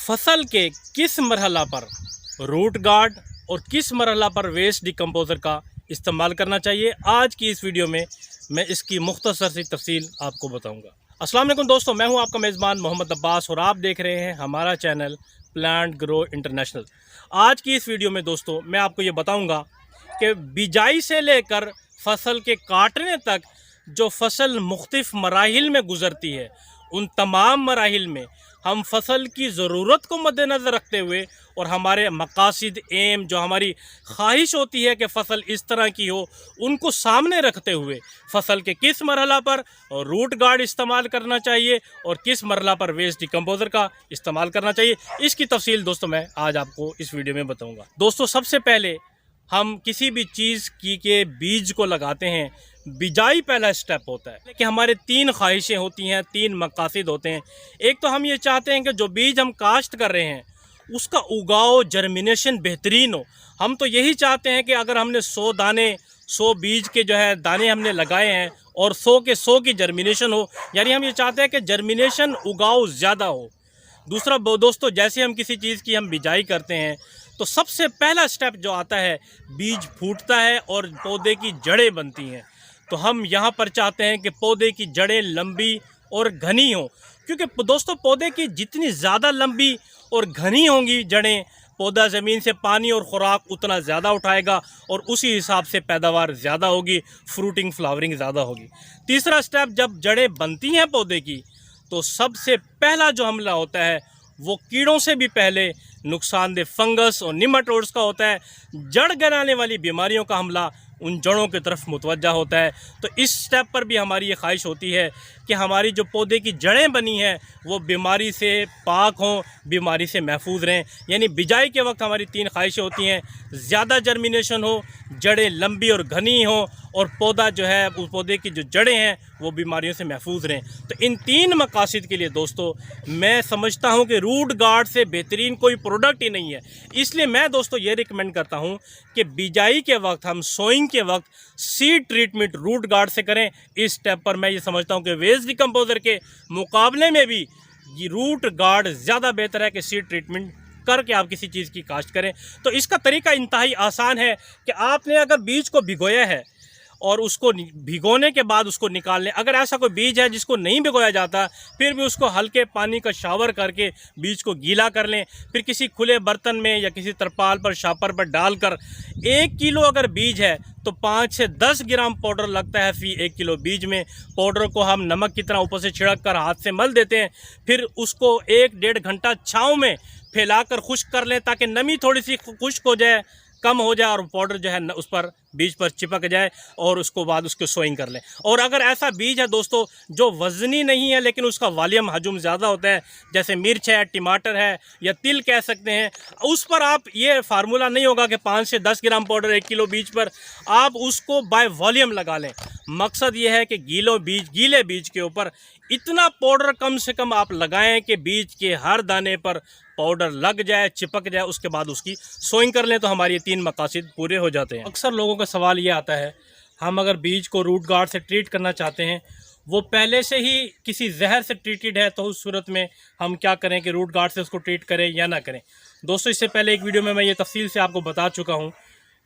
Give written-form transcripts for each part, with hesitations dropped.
फसल के किस मरहला पर रूट गार्ड और किस मरहला पर वेस्ट डिकम्पोज़र का इस्तेमाल करना चाहिए, आज की इस वीडियो में मैं इसकी मुख्तसर सी तफसील आपको बताऊंगा। अस्सलाम वालेकुम दोस्तों, मैं हूं आपका मेज़बान मोहम्मद अब्बास और आप देख रहे हैं हमारा चैनल प्लांट ग्रो इंटरनेशनल। आज की इस वीडियो में दोस्तों मैं आपको ये बताऊंगा कि बिजाई से लेकर फसल के काटने तक जो फसल मुख्तलिफ मराहिल में गुज़रती है, उन तमाम मराहिल में हम फसल की ज़रूरत को मद्देनज़र रखते हुए और हमारे मकासद एम जो हमारी ख्वाहिश होती है कि फ़सल इस तरह की हो, उनको सामने रखते हुए फसल के किस मरहला पर रूट गार्ड इस्तेमाल करना चाहिए और किस मरहला पर वेस्ट डिकम्पोज़र का इस्तेमाल करना चाहिए, इसकी तफसील दोस्तों मैं आज आपको इस वीडियो में बताऊँगा। दोस्तों सबसे पहले हम किसी भी चीज़ की के बीज को लगाते हैं, बिजाई पहला स्टेप होता है कि हमारे तीन ख्वाहिशें होती हैं, तीन मकासद होते हैं। एक तो हम ये चाहते हैं कि जो बीज हम काश्त कर रहे हैं उसका उगाव जर्मिनेशन बेहतरीन हो। हम तो यही चाहते हैं कि अगर हमने 100 दाने 100 बीज के जो है दाने हमने लगाए हैं और 100 के 100 की जर्मिनेशन हो, यानी हम ये चाहते हैं कि जर्मिनेशन उगाव ज़्यादा हो। दूसरा दोस्तों, जैसे हम किसी चीज़ की हम बिजाई करते हैं तो सबसे पहला स्टेप जो आता है, बीज फूटता है और पौधे की जड़ें बनती हैं। तो हम यहाँ पर चाहते हैं कि पौधे की जड़ें लंबी और घनी हों, क्योंकि दोस्तों पौधे की जितनी ज़्यादा लंबी और घनी होंगी जड़ें, पौधा ज़मीन से पानी और ख़ुराक उतना ज़्यादा उठाएगा और उसी हिसाब से पैदावार ज़्यादा होगी, फ्रूटिंग फ्लावरिंग ज़्यादा होगी। तीसरा स्टेप, जब जड़ें बनती हैं पौधे की तो सबसे पहला जो हमला होता है वो कीड़ों से भी पहले नुकसानदेह फंगस और निमाटोड्स का होता है। जड़ गलाने वाली बीमारियों का हमला उन जड़ों की तरफ मुतवज्जा होता है। तो इस स्टेप पर भी हमारी ये ख्वाहिश होती है कि हमारी जो पौधे की जड़ें बनी हैं वो बीमारी से पाक हों, बीमारी से महफूज रहें। यानी बिजाई के वक्त हमारी तीन ख्वाहिशें होती हैं, ज़्यादा जर्मिनेशन हो, जड़ें लंबी और घनी हों और पौधा जो है उस पौधे की जो जड़ें हैं वो बीमारियों से महफूज रहें। तो इन तीन मकासद के लिए दोस्तों मैं समझता हूं कि रूट गार्ड से बेहतरीन कोई प्रोडक्ट ही नहीं है। इसलिए मैं दोस्तों ये रिकमेंड करता हूं कि बिजाई के वक्त हम सोइंग के वक्त सीड ट्रीटमेंट रूट गार्ड से करें। इस स्टेप पर मैं ये समझता हूं कि वेस्ट डिकम्पोज़र के मुकाबले में भी ये रूट गार्ड ज़्यादा बेहतर है कि सीड ट्रीटमेंट करके आप किसी चीज़ की काश्त करें। तो इसका तरीका इंतहाई आसान है कि आपने अगर बीज को भिगोया है और उसको भिगोने के बाद उसको निकाल लें। अगर ऐसा कोई बीज है जिसको नहीं भिगोया जाता, फिर भी उसको हल्के पानी का शावर करके बीज को गीला कर लें। फिर किसी खुले बर्तन में या किसी तरपाल पर शापर पर डालकर 1 किलो अगर बीज है तो 5 से 10 ग्राम पाउडर लगता है फी 1 किलो बीज में। पाउडर को हम नमक की तरह ऊपर से छिड़क कर हाथ से मल देते हैं। फिर उसको 1-1.5 घंटा छाँव में फैलाकर खुश्क कर लें ताकि नमी थोड़ी सी खुश्क हो जाए, कम हो जाए और पाउडर जो है उस पर बीज पर चिपक जाए और उसको बाद उसको सोइंग कर लें। और अगर ऐसा बीज है दोस्तों जो वज़नी नहीं है लेकिन उसका वॉल्यूम हजम ज़्यादा होता है, जैसे मिर्च है, टमाटर है या तिल कह सकते हैं, उस पर आप ये फार्मूला नहीं होगा कि 5 से 10 ग्राम पाउडर 1 किलो बीज पर, आप उसको बाय वॉल्यूम लगा लें। मकसद ये है कि गीले बीज के ऊपर इतना पाउडर कम से कम आप लगाएं कि बीज के हर दाने पर पाउडर लग जाए, चिपक जाए, उसके बाद उसकी सोइंग कर लें। तो हमारे ये तीन मकासद पूरे हो जाते हैं। अक्सर लोगों का सवाल ये आता है, हम अगर बीज को रूट गार्ड से ट्रीट करना चाहते हैं, वो पहले से ही किसी जहर से ट्रीटेड है, तो उस सूरत में हम क्या करें कि रूट गार्ड से उसको ट्रीट करें या ना करें। दोस्तों इससे पहले एक वीडियो में मैं ये तफसील से आपको बता चुका हूँ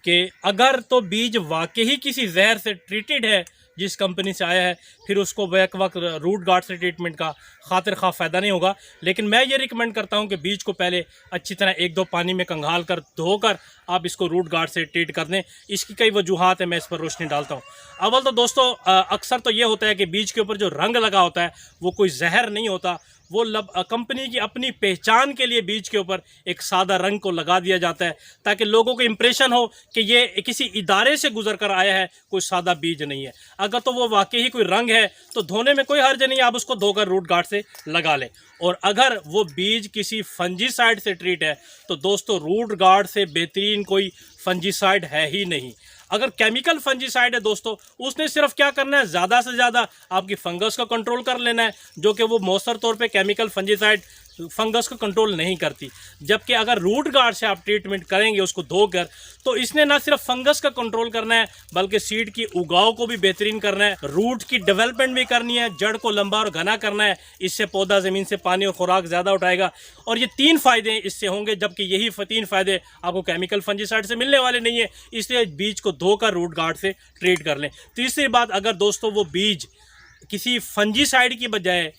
कि अगर तो बीज वाकई ही किसी जहर से ट्रीटेड है जिस कंपनी से आया है, फिर उसको बैक वक्त रूट गार्ड से ट्रीटमेंट का खातिर खा फ़ायदा नहीं होगा। लेकिन मैं ये रिकमेंड करता हूं कि बीज को पहले अच्छी तरह 1-2 पानी में कंघाल कर धोकर आप इसको रूट गार्ड से ट्रीट कर दें। इसकी कई वजूहात है, मैं इस पर रोशनी डालता हूं। अव्वल तो दोस्तों अक्सर तो ये होता है कि बीज के ऊपर जो रंग लगा होता है वो कोई जहर नहीं होता, वो कंपनी की अपनी पहचान के लिए बीज के ऊपर एक सादा रंग को लगा दिया जाता है ताकि लोगों को इम्प्रेशन हो कि ये किसी इदारे से गुजर कर आया है, कोई सादा बीज नहीं है। अगर तो वो वाकई ही कोई रंग है तो धोने में कोई हर्ज नहीं, आप उसको धोकर रूट गार्ड से लगा लें। और अगर वो बीज किसी फंजीसाइड से ट्रीट है तो दोस्तों रूट गार्ड से बेहतरीन कोई फंजीसाइड है ही नहीं। अगर केमिकल फंजीसाइड है दोस्तों, उसने सिर्फ क्या करना है, ज़्यादा से ज़्यादा आपकी फंगस को कंट्रोल कर लेना है, जो कि वो मौसर तौर पे केमिकल फंजीसाइड फंगस को कंट्रोल नहीं करती। जबकि अगर रूट गार्ड से आप ट्रीटमेंट करेंगे उसको धोकर, तो इसने ना सिर्फ फंगस का कंट्रोल करना है बल्कि सीड की उगाव को भी बेहतरीन करना है, रूट की डेवलपमेंट भी करनी है, जड़ को लंबा और घना करना है। इससे पौधा ज़मीन से पानी और खुराक ज़्यादा उठाएगा और ये 3 फ़ायदे इससे होंगे, जबकि यही 3 फ़ायदे आपको केमिकल फंजीसाइड से मिलने वाले नहीं है। इसलिए बीज को धोकर रूट गार्ड से ट्रीट कर लें। तीसरी बात, अगर दोस्तों वो बीज किसी फंजीसाइड की बजाय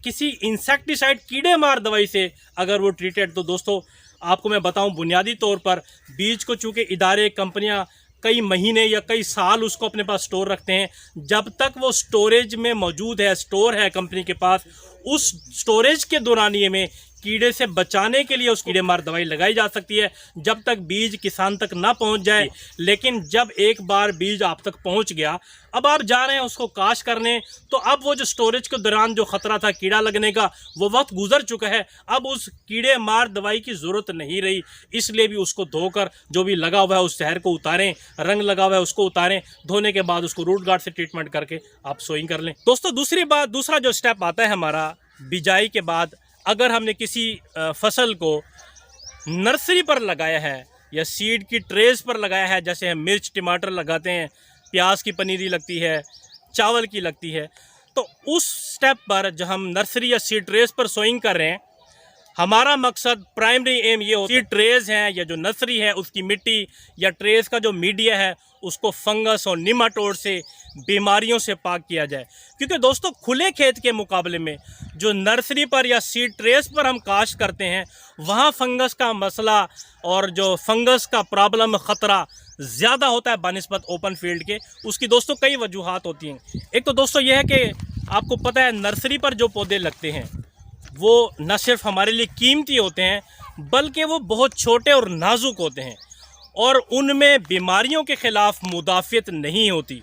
किसी इंसेक्टिसाइड कीड़े मार दवाई से अगर वो ट्रीटेड, तो दोस्तों आपको मैं बताऊं, बुनियादी तौर पर बीज को चूँकि इदारे कंपनियां कई महीने या कई साल उसको अपने पास स्टोर रखते हैं, जब तक वो स्टोरेज में मौजूद है, स्टोर है कंपनी के पास, उस स्टोरेज के दौरानिए में कीड़े से बचाने के लिए उस कीड़े मार दवाई लगाई जा सकती है जब तक बीज किसान तक ना पहुंच जाए। लेकिन जब एक बार बीज आप तक पहुंच गया, अब आप जा रहे हैं उसको काश करने, तो अब वो जो स्टोरेज के दौरान जो ख़तरा था कीड़ा लगने का, वो वक्त गुजर चुका है। अब उस कीड़े मार दवाई की ज़रूरत नहीं रही। इसलिए भी उसको धोकर जो भी लगा हुआ है उस जहर को उतारें, रंग लगा हुआ है उसको उतारें, धोने के बाद उसको रूट गार्ड से ट्रीटमेंट करके आप सोइंग कर लें। दोस्तों दूसरी बात, दूसरा जो स्टेप आता है हमारा बिजाई के बाद, अगर हमने किसी फसल को नर्सरी पर लगाया है या सीड की ट्रेस पर लगाया है, जैसे हम मिर्च टमाटर लगाते हैं, प्याज की पनीरी लगती है, चावल की लगती है, तो उस स्टेप पर जो हम नर्सरी या सीड ट्रेस पर सोइंग कर रहे हैं, हमारा मकसद प्राइमरी एम ये होती है, ट्रेस हैं या जो नर्सरी है उसकी मिट्टी या ट्रेस का जो मीडिया है उसको फंगस और निमाटोड से, बीमारियों से पाक किया जाए। क्योंकि दोस्तों खुले खेत के मुकाबले में जो नर्सरी पर या सीड ट्रेस पर हम काश्त करते हैं, वहाँ फंगस का मसला और जो फंगस का प्रॉब्लम ख़तरा ज़्यादा होता है बनिस्बत ओपन फील्ड के। उसकी दोस्तों कई वजूहात होती हैं। एक तो दोस्तों यह है कि आपको पता है नर्सरी पर जो पौधे लगते हैं वो न सिर्फ हमारे लिए कीमती होते हैं बल्कि वो बहुत छोटे और नाजुक होते हैं और उनमें बीमारियों के ख़िलाफ़ मुदाफ़ियत नहीं होती।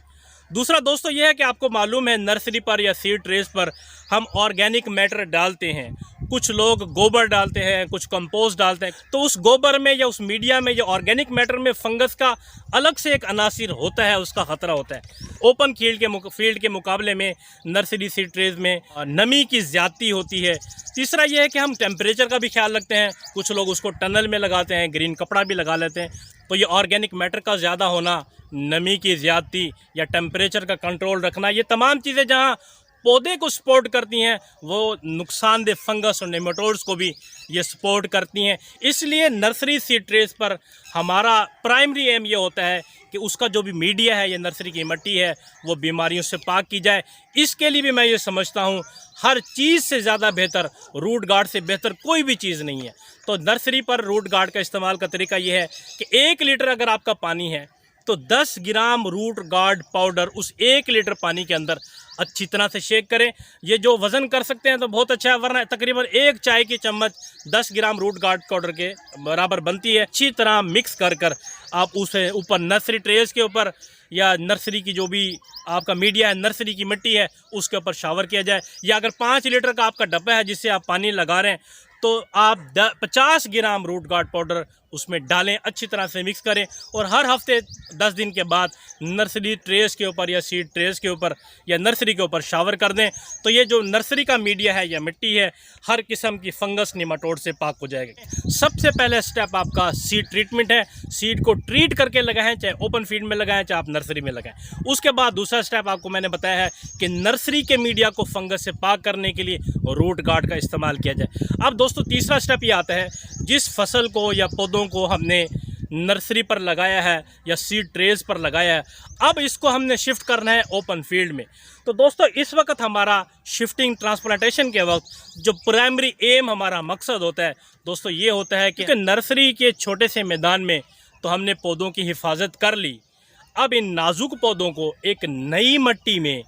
दूसरा दोस्तों यह है कि आपको मालूम है नर्सरी पर या सीड ट्रेस पर हम ऑर्गेनिक मैटर डालते हैं, कुछ लोग गोबर डालते हैं, कुछ कंपोस्ट डालते हैं, तो उस गोबर में या उस मीडिया में या ऑर्गेनिक मैटर में फंगस का अलग से एक अनासिर होता है, उसका ख़तरा होता है। ओपन फील्ड के मुकाबले में नर्सरी सीड ट्रेस में नमी की ज़्यादती होती है। तीसरा यह है कि हम टेम्परेचर का भी ख्याल रखते हैं, कुछ लोग उसको टनल में लगाते हैं, ग्रीन कपड़ा भी लगा लेते हैं। तो ये ऑर्गेनिक मैटर का ज़्यादा होना, नमी की ज़्यादती या टेम्परेचर का कंट्रोल रखना, ये तमाम चीज़ें जहाँ पौधे को सपोर्ट करती हैं वो नुकसानदेह फंगस और नेमाटोड्स को भी ये सपोर्ट करती हैं। इसलिए नर्सरी सीड ट्रेस पर हमारा प्राइमरी एम ये होता है कि उसका जो भी मीडिया है या नर्सरी की मिट्टी है वो बीमारियों से पाक की जाए। इसके लिए भी मैं ये समझता हूँ हर चीज़ से ज़्यादा बेहतर, रूट गार्ड से बेहतर कोई भी चीज़ नहीं है। तो नर्सरी पर रूट गार्ड का इस्तेमाल का तरीका ये है कि 1 लीटर अगर आपका पानी है तो 10 ग्राम रूट गार्ड पाउडर उस 1 लीटर पानी के अंदर अच्छी तरह से शेक करें। ये जो वज़न कर सकते हैं तो बहुत अच्छा है, वरना तकरीबन 1 चाय की चम्मच 10 ग्राम रूट गार्ड पाउडर के बराबर बनती है। अच्छी तरह मिक्स कर आप उसे ऊपर नर्सरी ट्रेस के ऊपर या नर्सरी की जो भी आपका मीडिया है, नर्सरी की मिट्टी है, उसके ऊपर शावर किया जाए। या अगर 5 लीटर का आपका डब्बा है जिससे आप पानी लगा रहे हैं तो आप 50 ग्राम रूट गार्ड पाउडर उसमें डालें, अच्छी तरह से मिक्स करें और हर हफ्ते 10 दिन के बाद नर्सरी ट्रेस के ऊपर या सीड ट्रेस के ऊपर या नर्सरी के ऊपर शावर कर दें। तो ये जो नर्सरी का मीडिया है या मिट्टी है हर किस्म की फंगस निमाटोड से पाक हो जाएगी। सबसे पहले स्टेप आपका सीड ट्रीटमेंट है। सीड को ट्रीट करके लगाएं, चाहे ओपन फील्ड में लगाएं चाहे आप नर्सरी में लगाएं। उसके बाद दूसरा स्टेप आपको मैंने बताया है कि नर्सरी के मीडिया को फंगस से पाक करने के लिए रूट गार्ड का इस्तेमाल किया जाए। अब दोस्तों तीसरा स्टेप ये आता है, जिस फसल को या पौधों को हमने नर्सरी पर लगाया है या सीड ट्रेस पर लगाया है, अब इसको हमने शिफ्ट करना है ओपन फील्ड में। तो दोस्तों इस वक्त हमारा शिफ्टिंग ट्रांसप्लांटेशन के वक्त जो प्राइमरी एम हमारा मकसद होता है दोस्तों ये होता है कि नर्सरी के छोटे से मैदान में तो हमने पौधों की हिफाजत कर ली, अब इन नाजुक पौधों को एक नई मिट्टी में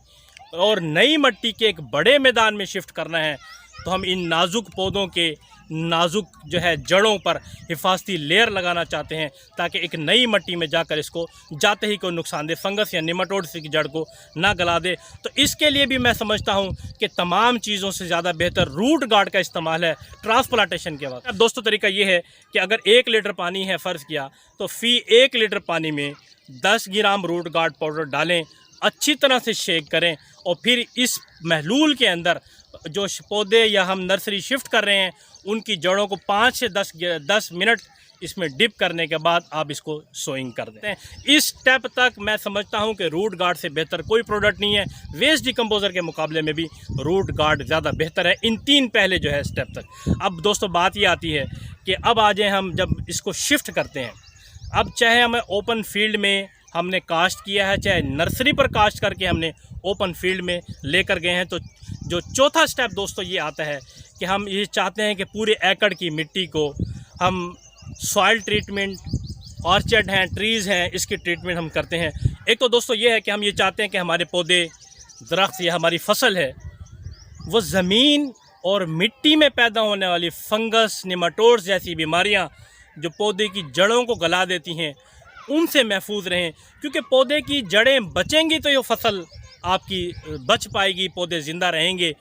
और नई मिट्टी के एक बड़े मैदान में शिफ्ट करना है। तो हम इन नाजुक पौधों के नाजुक जो है जड़ों पर हिफाजती लेयर लगाना चाहते हैं ताकि एक नई मिट्टी में जाकर इसको जाते ही कोई नुकसानदेह फंगस या निमाटोड की जड़ को ना गला दे। तो इसके लिए भी मैं समझता हूं कि तमाम चीज़ों से ज़्यादा बेहतर रूट गार्ड का इस्तेमाल है ट्रांसप्लांटेशन के वक्त। अब दोस्तों तरीका ये है कि अगर 1 लीटर पानी है फ़र्ज़ किया तो फ़ी 1 लीटर पानी में 10 ग्राम रूट गार्ड पाउडर डालें, अच्छी तरह से शेक करें और फिर इस महलूल के अंदर जो पौधे या हम नर्सरी शिफ्ट कर रहे हैं उनकी जड़ों को 5 से 10 मिनट इसमें डिप करने के बाद आप इसको सोइंग कर देते हैं। इस स्टेप तक मैं समझता हूं कि रूट गार्ड से बेहतर कोई प्रोडक्ट नहीं है। वेस्ट डिकम्पोज़र के मुकाबले में भी रूट गार्ड ज़्यादा बेहतर है इन 3 पहले जो है स्टेप तक। अब दोस्तों बात ये आती है कि अब आ जाए हम जब इसको शिफ्ट करते हैं, अब चाहे हमें ओपन फील्ड में हमने कास्ट किया है, चाहे नर्सरी पर कास्ट करके हमने ओपन फील्ड में लेकर गए हैं, तो जो चौथा स्टेप दोस्तों ये आता है कि हम ये चाहते हैं कि पूरे एकड़ की मिट्टी को हम सॉइल ट्रीटमेंट, ऑर्चर्ड हैं, ट्रीज़ हैं, इसकी ट्रीटमेंट हम करते हैं। एक तो दोस्तों ये है कि हम ये चाहते हैं कि हमारे पौधे, दरख्त या हमारी फसल है वो ज़मीन और मिट्टी में पैदा होने वाली फंगस, निमाटोड्स जैसी बीमारियां जो पौधे की जड़ों को गला देती हैं उनसे महफूज रहें, क्योंकि पौधे की जड़ें बचेंगी तो ये फसल आपकी बच पाएगी, पौधे ज़िंदा रहेंगे।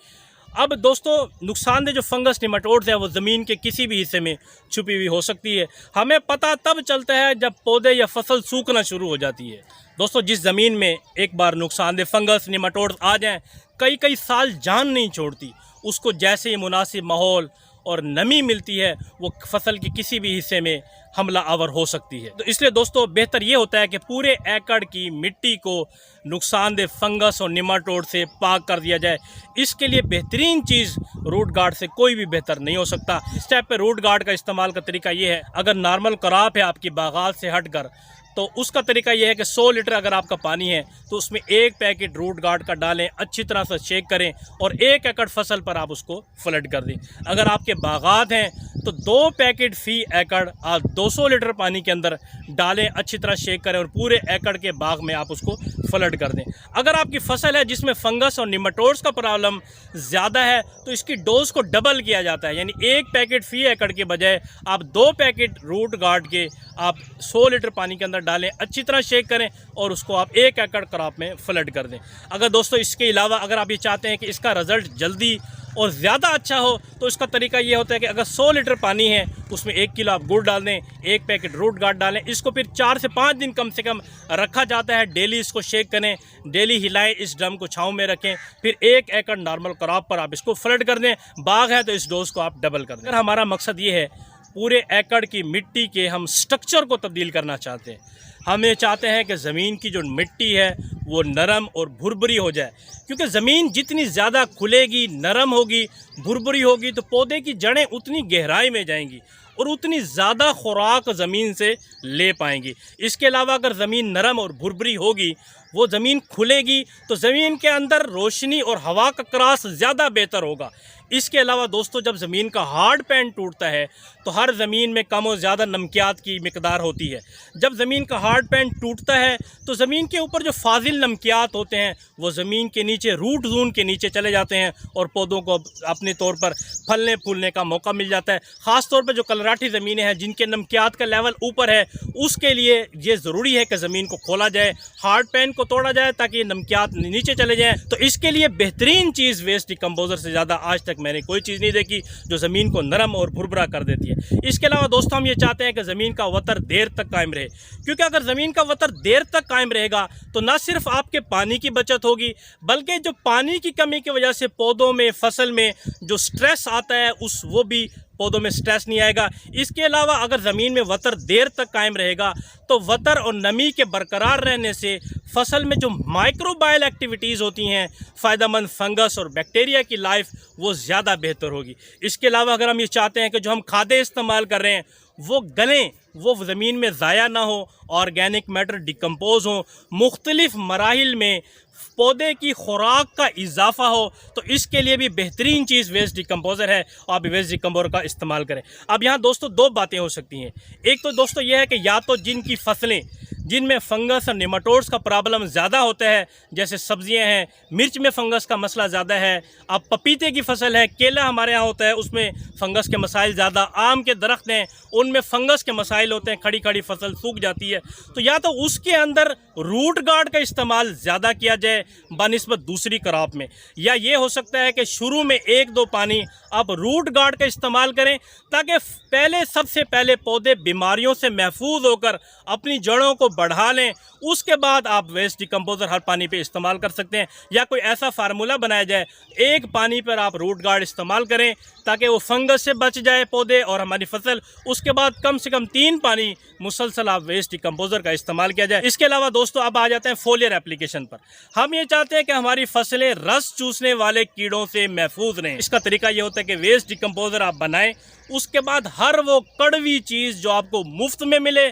अब दोस्तों नुकसानदेह जो फंगस, निमाटोड्स है वो ज़मीन के किसी भी हिस्से में छुपी हुई हो सकती है। हमें पता तब चलता है जब पौधे या फसल सूखना शुरू हो जाती है। दोस्तों जिस ज़मीन में एक बार नुकसानदेह फंगस, निमाटोड्स आ जाएं, कई साल जान नहीं छोड़ती, उसको जैसे ही मुनासिब माहौल और नमी मिलती है वो फसल के किसी भी हिस्से में हमला आवर हो सकती है। तो इसलिए दोस्तों बेहतर ये होता है कि पूरे एकड़ की मिट्टी को नुकसानदेह फंगस और निमाटोड से पाक कर दिया जाए। इसके लिए बेहतरीन चीज़ रूट गार्ड से कोई भी बेहतर नहीं हो सकता। इस स्टेप पे रूट गार्ड का इस्तेमाल का तरीका ये है, अगर नॉर्मल क्रॉप है आपकी बागात से हटकर, तो उसका तरीका यह है कि 100 लीटर अगर आपका पानी है तो उसमें 1 पैकेट रूट गार्ड का डालें, अच्छी तरह से शेक करें और 1 एकड़ फसल पर आप उसको फ्लड कर दें। अगर आपके बागात हैं तो 2 पैकेट फी एकड़ आप 200 लीटर पानी के अंदर डालें, अच्छी तरह शेक करें और पूरे एकड़ के बाग में आप उसको फ्लड कर दें। अगर आपकी फसल है जिसमें फंगस और निमाटोड्स का प्रॉब्लम ज़्यादा है तो इसकी डोज को डबल किया जाता है, यानी 1 पैकेट फी एकड़ के बजाय आप 2 पैकेट रूट गार्ड के आप 100 लीटर पानी के अंदर डालें, अच्छी तरह शेक करें और उसको आप 1 एकड़ क्रॉप में फ्लड कर दें। अगर दोस्तों इसके अलावा अगर आप ये चाहते हैं कि इसका रिज़ल्ट जल्दी और ज़्यादा अच्छा हो तो इसका तरीका ये होता है कि अगर 100 लीटर पानी है उसमें 1 किलो आप गुड़ डाल दें, 1 पैकेट रूट गार्ड डालें, इसको फिर 4 से 5 दिन कम से कम रखा जाता है। डेली इसको शेक करें, डेली हिलाएं, इस ड्रम को छाँव में रखें, फिर 1 एकड़ नॉर्मल क्रॉप पर आप इसको फ्लड कर दें। बाग है तो इस डोज को आप डबल कर दें। अगर हमारा मकसद ये है पूरे एकड़ की मिट्टी के हम स्ट्रक्चर को तब्दील करना चाहते हैं, हम ये चाहते हैं कि ज़मीन की जो मिट्टी है वो नरम और भुरभुरी हो जाए, क्योंकि ज़मीन जितनी ज़्यादा खुलेगी, नरम होगी, भुरभुरी होगी तो पौधे की जड़ें उतनी गहराई में जाएंगी और उतनी ज़्यादा खुराक ज़मीन से ले पाएंगी। इसके अलावा अगर ज़मीन नरम और भुरभुरी होगी, वो ज़मीन खुलेगी तो ज़मीन के अंदर रोशनी और हवा का क्रॉस ज़्यादा बेहतर होगा। इसके अलावा दोस्तों जब ज़मीन का हार्ड पैन टूटता है तो हर ज़मीन में कम और ज़्यादा नमकियात की मिकदार होती है। जब ज़मीन का हार्ड पैन टूटता है तो ज़मीन के ऊपर जो फाजिल नमकियात होते हैं वो ज़मीन के नीचे, रूट जोन के नीचे चले जाते हैं और पौधों को अपने तौर पर फलने फूलने का मौका मिल जाता है। ख़ास तौर पर जो कलराठी ज़मीनें हैं जिनके नमकियात का लेवल ऊपर है, उसके लिए ये ज़रूरी है कि ज़मीन को खोला जाए, हार्ड पैन को तोड़ा जाए ताकि नमकियात नीचे चले जाएँ। तो इसके लिए बेहतरीन चीज़ वेस्ट डिकम्पोज़र से ज़्यादा आज तक मैंने कोई चीज़ नहीं देखी जो ज़मीन को नरम और भुरभुरा कर देती है। इसके अलावा दोस्तों हम ये चाहते हैं कि ज़मीन का वतर देर तक कायम रहे, क्योंकि अगर ज़मीन का वतर देर तक कायम रहेगा तो न सिर्फ आपके पानी की बचत होगी, बल्कि जो पानी की कमी की वजह से पौधों में, फसल में जो स्ट्रेस आता है वो भी पौधों में स्ट्रेस नहीं आएगा। इसके अलावा अगर ज़मीन में वतर देर तक कायम रहेगा तो वतर और नमी के बरकरार रहने से फसल में जो माइक्रोबायल एक्टिविटीज़ होती हैं, फ़ायदेमंद फंगस और बैक्टीरिया की लाइफ वो ज़्यादा बेहतर होगी। इसके अलावा अगर हम ये चाहते हैं कि जो हम खादें इस्तेमाल कर रहे हैं वो गलें, वो ज़मीन में ज़ाया ना हो, ऑर्गेनिक मैटर डिकम्पोज हो, मुख्तलिफ मराहिल में पौधे की खुराक का इजाफा हो, तो इसके लिए भी बेहतरीन चीज़ वेस्ट डिकम्पोज़र है और आप वेस्ट डिकम्पोज़र का इस्तेमाल करें। अब यहाँ दोस्तों 2 बातें हो सकती हैं। एक तो दोस्तों ये है कि या तो जिनकी फसलें जिनमें फंगस और निमाटोड्स का प्रॉब्लम ज़्यादा होता है, जैसे सब्जियां हैं, मिर्च में फंगस का मसला ज़्यादा है, अब पपीते की फसल है, केला हमारे यहाँ होता है उसमें फंगस के मसाइल ज़्यादा, आम के दरख्त हैं उनमें फंगस के मसाइल होते हैं, खड़ी खड़ी फसल सूख जाती है, तो या तो उसके अंदर रूट गार्ड का इस्तेमाल ज़्यादा किया जाए बनिस्बत दूसरी क्रॉप में, या ये हो सकता है कि शुरू में 1-2 पानी आप रूट गार्ड का इस्तेमाल करें, ताकि सबसे पहले पौधे बीमारियों से महफूज होकर अपनी जड़ों को बढ़ा लें। उसके बाद आप वेस्ट डिकम्पोज़र हर पानी पे इस्तेमाल कर सकते हैं, या कोई ऐसा फार्मूला बनाया जाए, एक पानी पर आप रूट गार्ड इस्तेमाल करें ताकि वो फंगस से बच जाए पौधे और हमारी फसल। उसके बाद कम से कम 3 पानी मुसलसल आप वेस्ट डिकम्पोज़र का इस्तेमाल किया जाए। इसके अलावा दोस्तों अब आ जाते हैं फोलियर एप्लीकेशन पर। हम ये चाहते हैं कि हमारी फसलें रस चूसने वाले कीड़ों से महफूज रहें। इसका तरीका ये होता है कि वेस्ट डिकम्पोज़र आप बनाएं, उसके बाद हर वो कड़वी चीज़ जो आपको मुफ्त में मिले,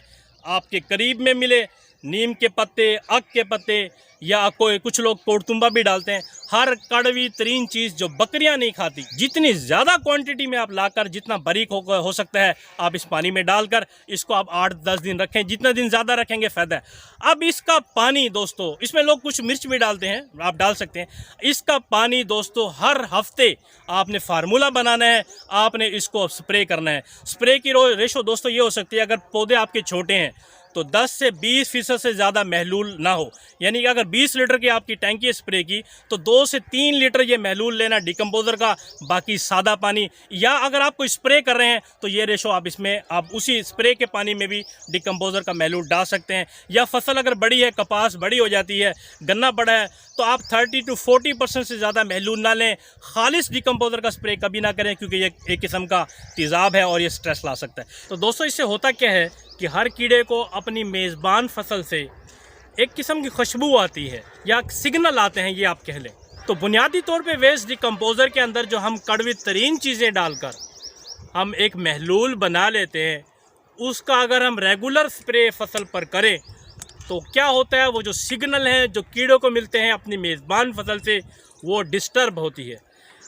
आपके करीब में मिले, नीम के पत्ते, अक के पत्ते, या कुछ लोग कोड़तुंबा भी डालते हैं, हर कड़वी तरीन चीज़ जो बकरियां नहीं खाती, जितनी ज़्यादा क्वांटिटी में आप लाकर जितना बारीक हो सकता है आप इस पानी में डालकर इसको आप 8-10 दिन रखें। जितना दिन ज़्यादा रखेंगे फ़ायदा है। अब इसका पानी दोस्तों, इसमें लोग कुछ मिर्च भी डालते हैं, आप डाल सकते हैं। इसका पानी दोस्तों हर हफ्ते आपने फार्मूला बनाना है, आपने इसको स्प्रे करना है। स्प्रे की रेशो दोस्तों ये हो सकती है, अगर पौधे आपके छोटे हैं तो 10 से 20% से ज़्यादा महलूल ना हो। यानी कि अगर 20 लीटर की आपकी टैंकी स्प्रे की तो 2 से 3 लीटर ये महलूल लेना डिकम्पोज़र का, बाकी सादा पानी। या अगर आप कोई स्प्रे कर रहे हैं तो ये रेशो आप इसमें आप उसी स्प्रे के पानी में भी डिकम्पोज़र का महलूल डाल सकते हैं। या फसल अगर बड़ी है, कपास बड़ी हो जाती है, गन्ना बड़ा है, तो आप 30 से 40% से ज़्यादा महलूल ना लें। खालिश डिकम्पोज़र का स्प्रे कभी ना करें, क्योंकि ये एक किस्म का तेज़ाब है और ये स्ट्रेस ला सकता है। तो दोस्तों इससे होता क्या है कि हर कीड़े को अपनी मेज़बान फसल से एक किस्म की खुशबू आती है, या सिग्नल आते हैं, ये आप कह लें। तो बुनियादी तौर पे वेस्ट डिकम्पोज़र के अंदर जो हम कड़वी तरीन चीज़ें डालकर हम एक महलूल बना लेते हैं, उसका अगर हम रेगुलर स्प्रे फसल पर करें तो क्या होता है, वो जो सिग्नल हैं जो कीड़ों को मिलते हैं अपनी मेज़बान फसल से, वो डिस्टर्ब होती है,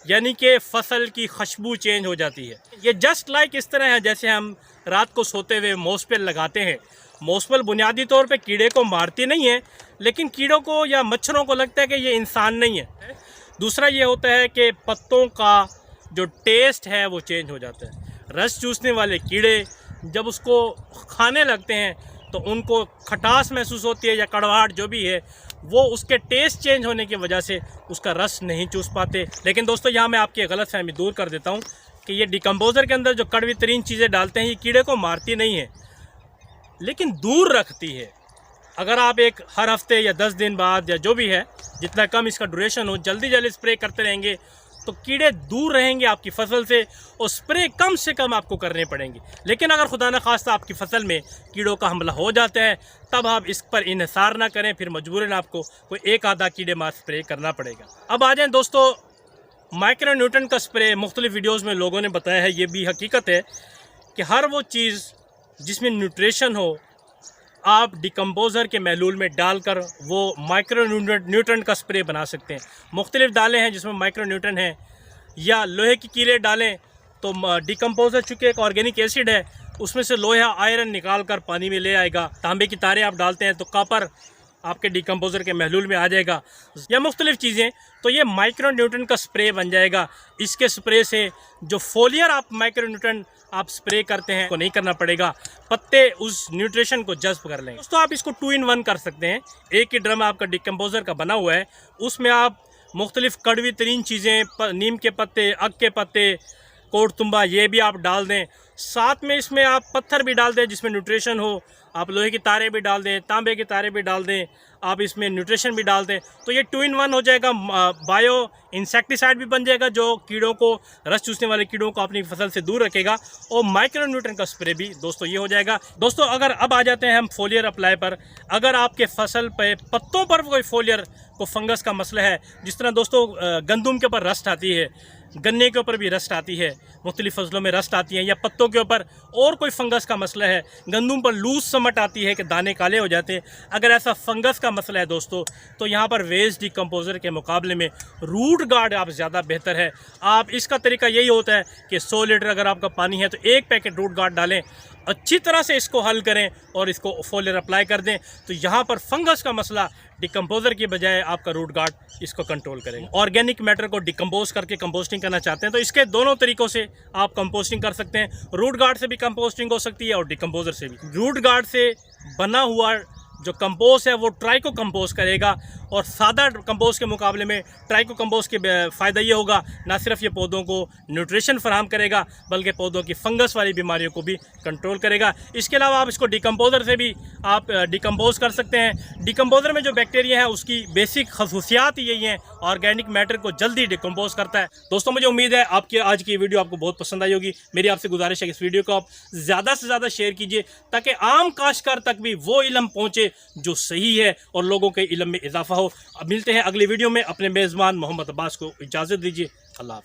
यानी कि फसल की खुशबू चेंज हो जाती है। ये जस्ट लाइक इस तरह है जैसे हम रात को सोते हुए मॉस्पेल लगाते हैं। मॉस्पेल बुनियादी तौर पे कीड़े को मारती नहीं है, लेकिन कीड़ों को या मच्छरों को लगता है कि ये इंसान नहीं है। दूसरा ये होता है कि पत्तों का जो टेस्ट है वो चेंज हो जाता है। रस चूसने वाले कीड़े जब उसको खाने लगते हैं तो उनको खटास महसूस होती है या कड़वाहट जो भी है, वो उसके टेस्ट चेंज होने की वजह से उसका रस नहीं चूस पाते। लेकिन दोस्तों यहाँ मैं आपकी गलतफहमी दूर कर देता हूँ कि ये डिकम्पोज़र के अंदर जो कड़वी तरीन चीज़ें डालते हैं ये कीड़े को मारती नहीं है, लेकिन दूर रखती है। अगर आप एक हर हफ्ते या 10 दिन बाद या जो भी है, जितना कम इसका ड्यूरेशन हो, जल्दी जल्दी स्प्रे करते रहेंगे तो कीड़े दूर रहेंगे आपकी फसल से, और स्प्रे कम से कम आपको करने पड़ेंगे। लेकिन अगर खुदा न खास्ता आपकी फसल में कीड़ों का हमला हो जाता है, तब आप इस पर इन्हिसार ना करें, फिर मजबूरन आपको कोई एक आधा कीड़े मार स्प्रे करना पड़ेगा। अब आ जाएँ दोस्तों, माइक्रो न्यूटन का स्प्रे मुख्तलिफ वीडियोज़ में लोगों ने बताया है। ये भी हकीकत है कि हर वो चीज़ जिसमें न्यूट्रिशन हो आप डिकम्पोज़र के महलूल में डालकर वो माइक्रो न्यूटन का स्प्रे बना सकते हैं। मुख्तलिफ दालें हैं जिसमें माइक्रो न्यूटन है, या लोहे की कीलें डालें तो डिकम्पोज़र चूँकि एक ऑर्गेनिक एसिड है, उसमें से लोहा आयरन निकाल कर पानी में ले आएगा। तांबे की तारें आप डालते हैं तो कॉपर आपके डिकम्पोज़र के महलूल में आ जाएगा, या मुख्तलिफ चीज़ें। तो ये माइक्रो न्यूटन का स्प्रे बन जाएगा। इसके स्प्रे से जो फोलियर आप माइक्रो न्यूटन आप स्प्रे करते हैं को नहीं करना पड़ेगा, पत्ते उस न्यूट्रिशन को जज़्ब कर लेंगे। दोस्तों आप इसको 2 in 1 कर सकते हैं। एक ही ड्रम आपका डिकम्पोज़र का बना हुआ है, उसमें आप मुख्तलिफ कड़वी तरीन चीज़ें, नीम के पत्ते, अक के पत्ते, कोड़तुंबा, ये भी आप डाल दें। साथ में इसमें आप पत्थर भी डाल दें जिसमें न्यूट्रिशन हो, आप लोहे की तारें भी डाल दें, तांबे की तारें भी डाल दें, आप इसमें न्यूट्रिशन भी डाल दें, तो ये 2 in 1 हो जाएगा। बायो इंसेक्टिसाइड भी बन जाएगा जो कीड़ों को, रस चूसने वाले कीड़ों को अपनी फसल से दूर रखेगा, और माइक्रो न्यूट्रन का स्प्रे भी दोस्तों ये हो जाएगा। दोस्तों अगर अब आ जाते हैं हम फोलियर अप्लाई पर। अगर आपके फसल पे पत्तों पर कोई फोलियर को फंगस का मसला है, जिस तरह दोस्तों गंदम के ऊपर रस्ट आती है, गन्ने के ऊपर भी रस्ट आती है, मुख्तलिफ फसलों में रस्ट आती है, या पत्तों के ऊपर और कोई फंगस का मसला है, गंदम पर लूज समट आती है कि दाने काले हो जाते हैं, अगर ऐसा फंगस का मसला है दोस्तों, तो यहाँ पर वेस्ट डिकम्पोज़र के मुकाबले में रूट गार्ड आप ज़्यादा बेहतर है। आप इसका तरीका यही होता है कि 100 लीटर अगर आपका पानी है तो 1 पैकेट रूट गार्ड डालें, अच्छी तरह से इसको हल करें और इसको फोलियर अप्लाई कर दें, तो यहाँ पर फंगस का मसला डिकम्पोज़र की बजाय आपका रूट गार्ड इसको कंट्रोल करेगा। ऑर्गेनिक मैटर को डिकम्पोज करके कंपोस्टिंग करना चाहते हैं तो इसके दोनों तरीक़ों से आप कंपोस्टिंग कर सकते हैं। रूट गार्ड से भी कंपोस्टिंग हो सकती है और डिकम्पोज़र से भी। रूट गार्ड से बना हुआ जो कंपोस्ट है वो ट्राइको कंपोस्ट करेगा और सादा कंपोस्ट के मुकाबले में ट्राइको कंपोस्ट के फ़ायदा ये होगा, ना सिर्फ ये पौधों को न्यूट्रिशन फराहम करेगा बल्कि पौधों की फंगस वाली बीमारियों को भी कंट्रोल करेगा। इसके अलावा आप इसको डिकम्पोज़र से भी आप डिकम्पोज कर सकते हैं। डिकम्पोज़र में जो बैक्टीरिया है उसकी बेसिक खसूसियात ही यही हैं, ऑर्गेनिक मैटर को जल्दी डिकम्पोज करता है। दोस्तों मुझे उम्मीद है आपकी आज की वीडियो आपको बहुत पसंद आई होगी। मेरी आपसे गुजारिश है कि इस वीडियो को आप ज़्यादा से ज़्यादा शेयर कीजिए ताकि आम काश्तकार तक भी वो इल्म पहुँचे जो सही है और लोगों के इल्म में इजाफा हो। अब मिलते हैं अगली वीडियो में। अपने मेज़बान मोहम्मद अब्बास को इजाज़त दीजिए। अल्लाह।